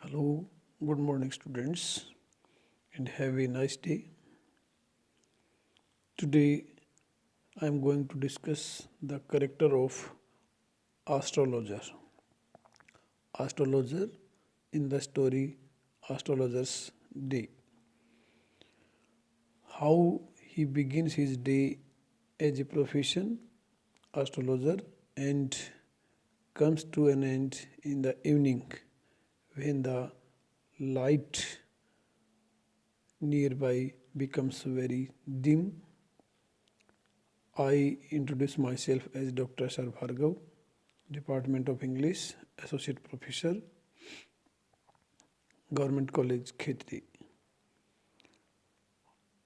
Hello, good morning, students, and have a nice day. Today, I am going to discuss the character of Astrologer. Astrologer in the story Astrologer's Day. How he begins his day as a profession, astrologer, and comes to an end in the evening when the light nearby becomes very dim. I introduce myself as Dr. R.K.Narayan, Department of English, Associate Professor, Government College, Khetri.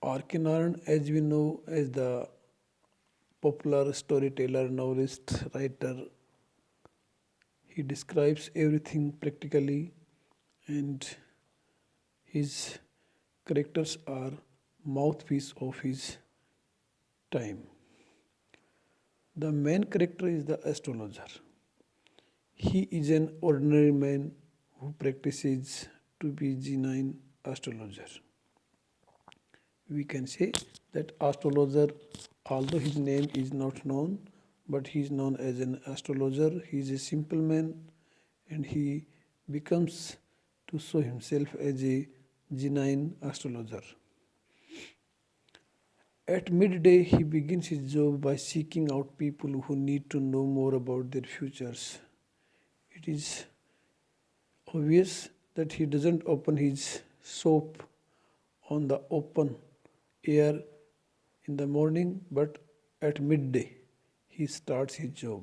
R.K.Narayan, as we know, as the popular storyteller, novelist, writer, he describes everything practically, and his characters are mouthpiece of his time. The main character is the astrologer. He is an ordinary man who practices to be genuine astrologer. We can say that astrologer, although his name is not known, but he is known as an astrologer. He is a simple man and he becomes to show himself as a genuine astrologer. At midday, he begins his job by seeking out people who need to know more about their futures. It is obvious that he doesn't open his shop on the open air in the morning, but at midday he starts his job.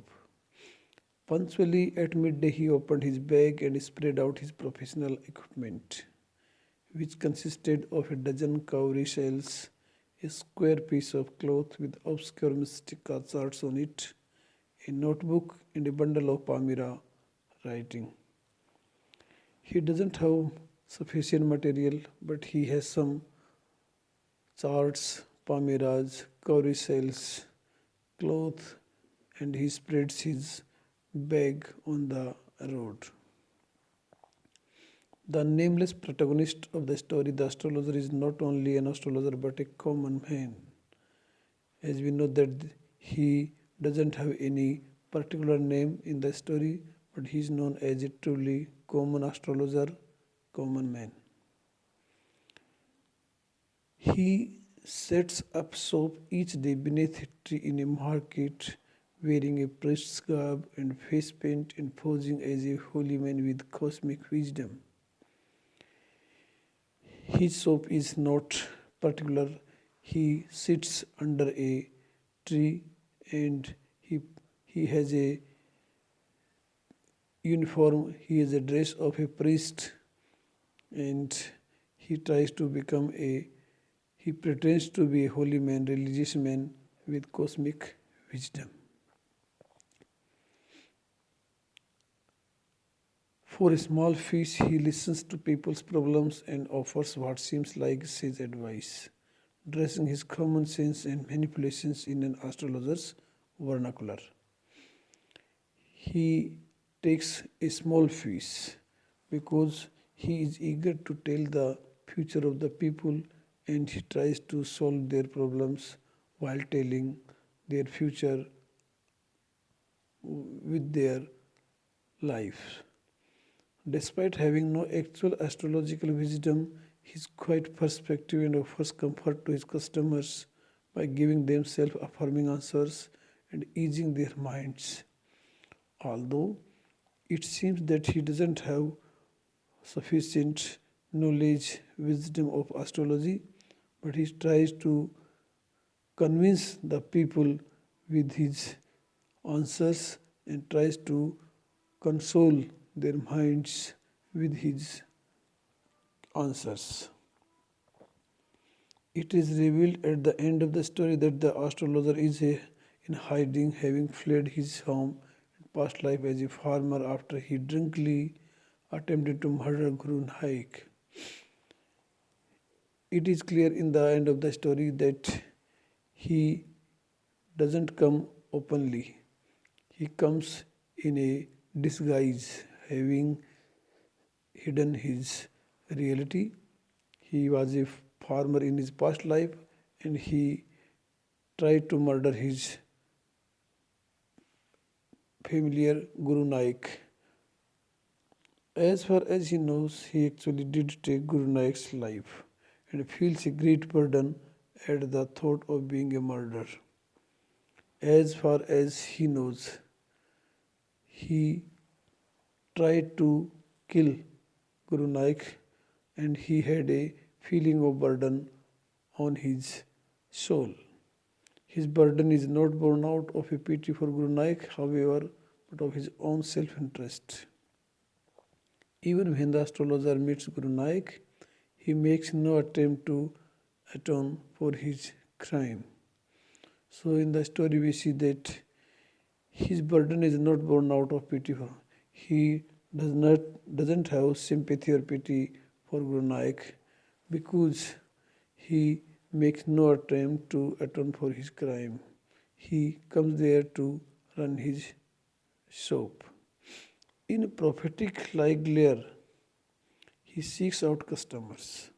Punctually at midday, he opened his bag and spread out his professional equipment, which consisted of a dozen cowrie shells, a square piece of cloth with obscure mystic charts on it, a notebook, and a bundle of Palmyra writing. He doesn't have sufficient material, but he has some charts, palmyras, cowrie shells, cloth, and he spreads his bag on the road. The nameless protagonist of the story, the astrologer, is not only an astrologer but a common man. As we know that he doesn't have any particular name in the story, but he is known as a truly common astrologer, common man. He sets up shop each day beneath a tree in a market, wearing a priest's garb and face paint and posing as a holy man with cosmic wisdom. His shop is not particular. He sits under a tree and he has a uniform, he has a dress of a priest, and he pretends to be a holy man, religious man with cosmic wisdom. For a small fees, he listens to people's problems and offers what seems like sage advice, dressing his common sense and manipulations in an astrologer's vernacular. He takes a small fees because he is eager to tell the future of the people and he tries to solve their problems while telling their future with their life. Despite having no actual astrological wisdom, his quiet perspective and offers comfort to his customers by giving them self affirming answers and easing their minds. Although it seems that he doesn't have sufficient knowledge, wisdom of astrology, but he tries to convince the people with his answers and tries to console their minds with his answers. It is revealed at the end of the story that the astrologer is in hiding, having fled his home and past life as a farmer after he drunkenly attempted to murder Guru Naik. It is clear in the end of the story that he doesn't come openly. He comes in a disguise, having hidden his reality. He was a farmer in his past life and he tried to murder his familiar Guru Naik. As far as he knows, he actually did take Guru Naik's life and feels a great burden at the thought of being a murderer. As far as he knows, he tried to kill Guru Naik and he had a feeling of burden on his soul. His burden is not born out of a pity for Guru Naik, however, but of his own self-interest. Even when the astrologer meets Guru Naik, he makes no attempt to atone for his crime. So in the story we see that his burden is not born out of pity for. He doesn't have sympathy or pity for Guru Naik because he makes no attempt to atone for his crime. He comes there to run his shop. In a prophetic like glare, he seeks out customers.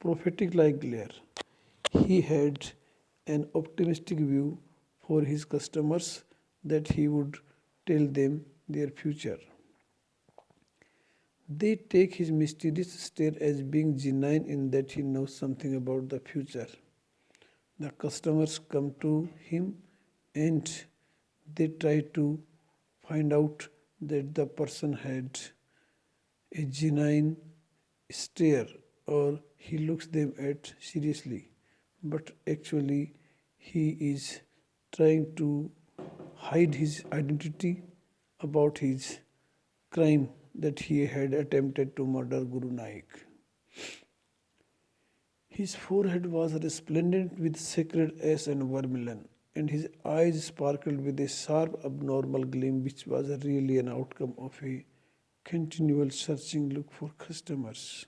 Prophetic like glare. He had an optimistic view for his customers that he would tell them their future. They take his mysterious stare as being genuine in that he knows something about the future. The customers come to him and they try to find out that the person had a genuine stare or he looks them at seriously, but actually he is trying to hide his identity about his crime that he had attempted to murder Guru Naik. His forehead was resplendent with sacred ash and vermilion, and his eyes sparkled with a sharp abnormal gleam which was really an outcome of a continual searching look for customers,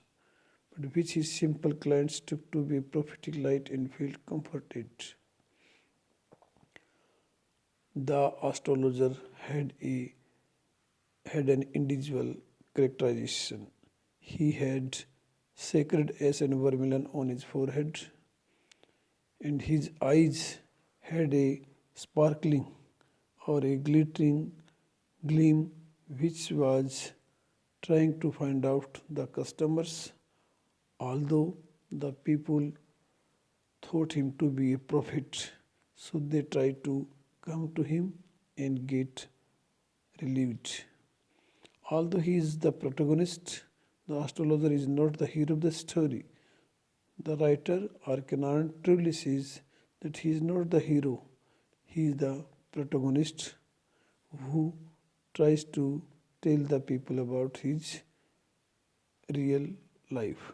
but which his simple clients took to be prophetic light and felt comforted. The astrologer had an individual characterization. He had sacred ash and vermilion on his forehead, and his eyes had a sparkling or a glittering gleam which was trying to find out the customers, although the people thought him to be a prophet, so they tried to come to him and get relieved. Although he is the protagonist, the astrologer is not the hero of the story. The writer R.K.Narayan truly says that he is not the hero, he is the protagonist who tries to tell the people about his real life.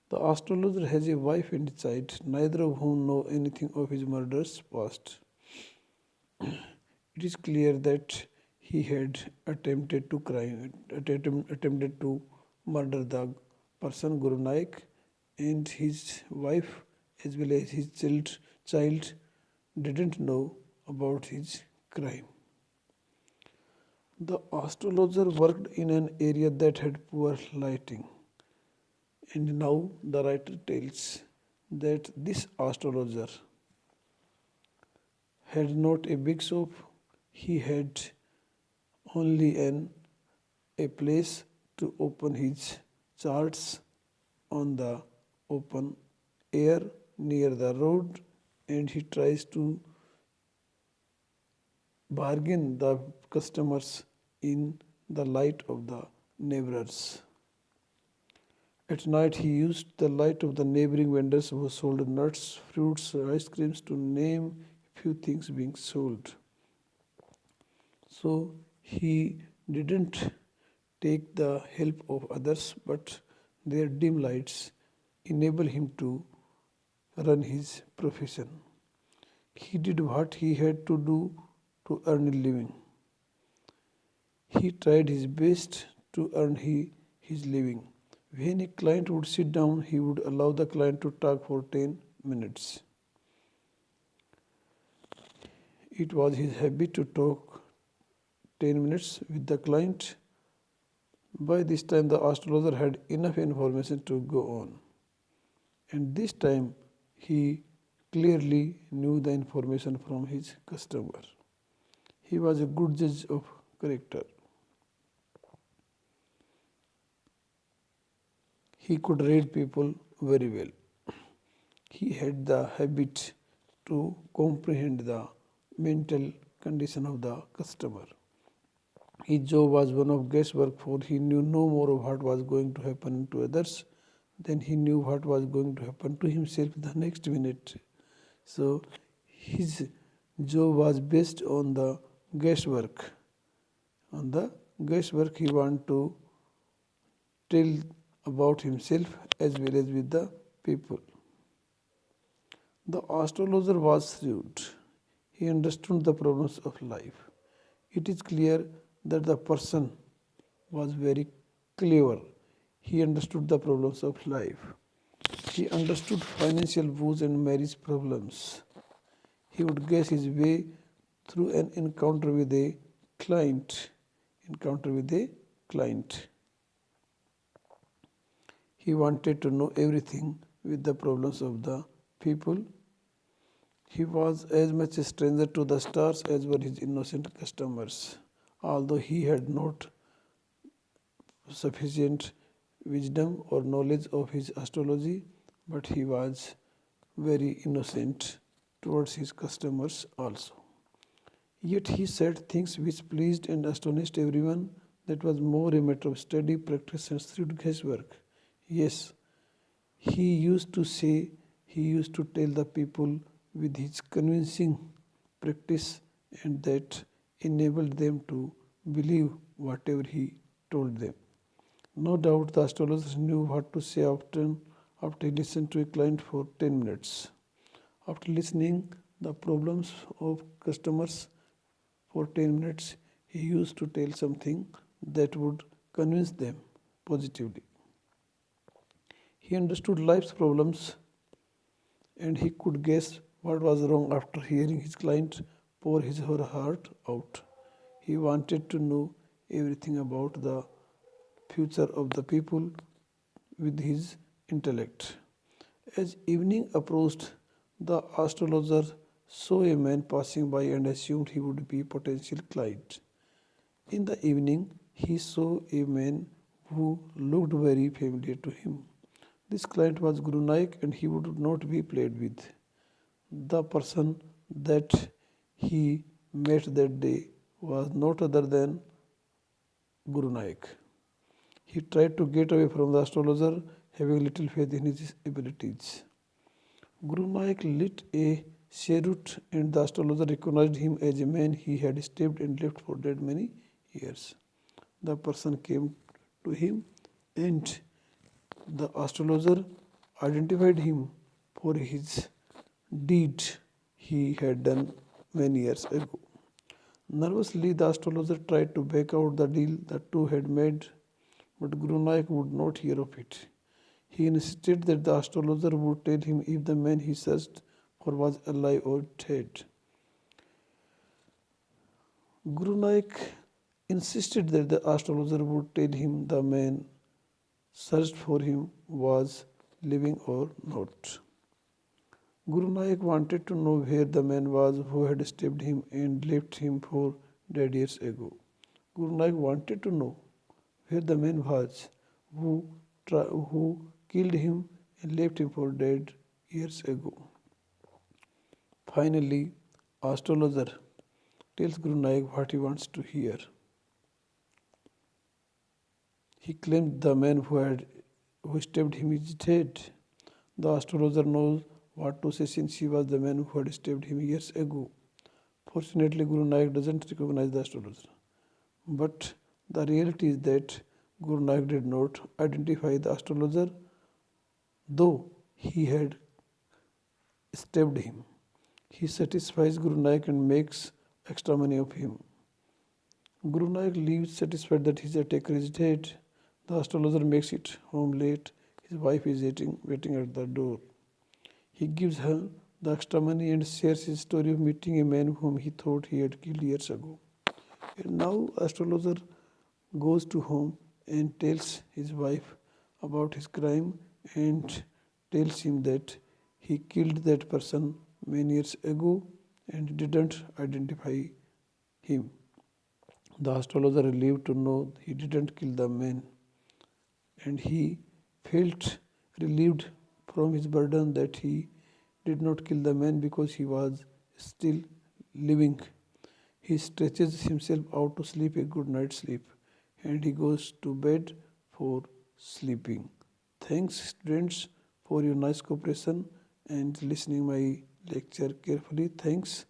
The astrologer has a wife and a child, neither of whom know anything of his murderous past. It is clear that he had attempted to murder the person Guru Naik, and his wife as well as his child didn't know about his crime. The astrologer worked in an area that had poor lighting, and now the writer tells that this astrologer had not a big shop, he had only a place to open his charts on the open air near the road, and he tries to bargain the customers in the light of the neighbors. At night, he used the light of the neighboring vendors who sold nuts, fruits, ice creams to name a few things being sold. So he didn't take the help of others, but their dim lights enable him to run his profession. He did what he had to do to earn a living. He tried his best to earn his living. When a client would sit down, he would allow the client to talk for 10 minutes. It was his habit to talk 10 minutes with the client, By this time, the astrologer had enough information to go on, and this time he clearly knew the information from his customer. He was a good judge of character. He could read people very well. He had the habit to comprehend the mental condition of the customer. His job was one of guesswork, for he knew no more of what was going to happen to others than he knew what was going to happen to himself the next minute. So his job was based on the guesswork. On the guesswork, he wanted to tell about himself as well as with the people. The astrologer was shrewd. He understood the problems of life. It is clear that the person was very clever. He understood the problems of life. He understood financial woes and marriage problems. He would guess his way through an encounter with a client. Encounter with a client. He wanted to know everything with the problems of the people. He was as much a stranger to the stars as were his innocent customers. Although he had not sufficient wisdom or knowledge of his astrology, but he was very innocent towards his customers also. Yet he said things which pleased and astonished everyone. That was more a matter of study, practice, and shrewd guesswork. Yes, he used to tell the people with his convincing practice, and that enabled them to believe whatever he told them. No doubt the astrologer knew what to say after he listened to a client for 10 minutes. After listening the problems of customers for 10 minutes, he used to tell something that would convince them positively. He understood life's problems, and he could guess what was wrong after hearing his client pour his or her heart out. He wanted to know everything about the future of the people with his intellect. As evening approached, the astrologer saw a man passing by and assumed he would be a potential client. In the evening, he saw a man who looked very familiar to him. This client was Guru Naik, and he would not be played with. The person that he met that day was not other than Guru Naik. He tried to get away from the astrologer, having little faith in his abilities. Guru Naik lit a cheroot, and the astrologer recognized him as a man he had stabbed and left for dead many years. The person came to him, and the astrologer identified him for his deed he had done many years ago. Nervously, the astrologer tried to back out the deal the two had made, but Guru Naik would not hear of it. He insisted that the astrologer would tell him if the man he searched for was alive or dead. Guru Naik insisted that the astrologer would tell him the man searched for him was living or not. Guru Naik wanted to know where the man was who had stabbed him and left him for dead years ago. Guru Naik wanted to know where the man was who killed him and left him for dead years ago. Finally, astrologer tells Guru Naik what he wants to hear. He claimed the man who stabbed him is dead. The astrologer knows what to say, since he was the man who had stabbed him years ago. Fortunately, Guru Naik doesn't recognize the astrologer. But the reality is that Guru Naik did not identify the astrologer, though he had stabbed him. He satisfies Guru Naik and makes extra money of him. Guru Naik leaves satisfied that his attacker is dead. The astrologer makes it home late. His wife is waiting at the door. He gives her the extra money and shares his story of meeting a man whom he thought he had killed years ago. And now astrologer goes to home and tells his wife about his crime and tells him that he killed that person many years ago and didn't identify him. The astrologer relieved to know he didn't kill the man, and he felt relieved from his burden that he did not kill the man because he was still living. He stretches himself out to sleep a good night's sleep and he goes to bed for sleeping. Thanks, students, for your nice cooperation and listening my lecture carefully. Thanks.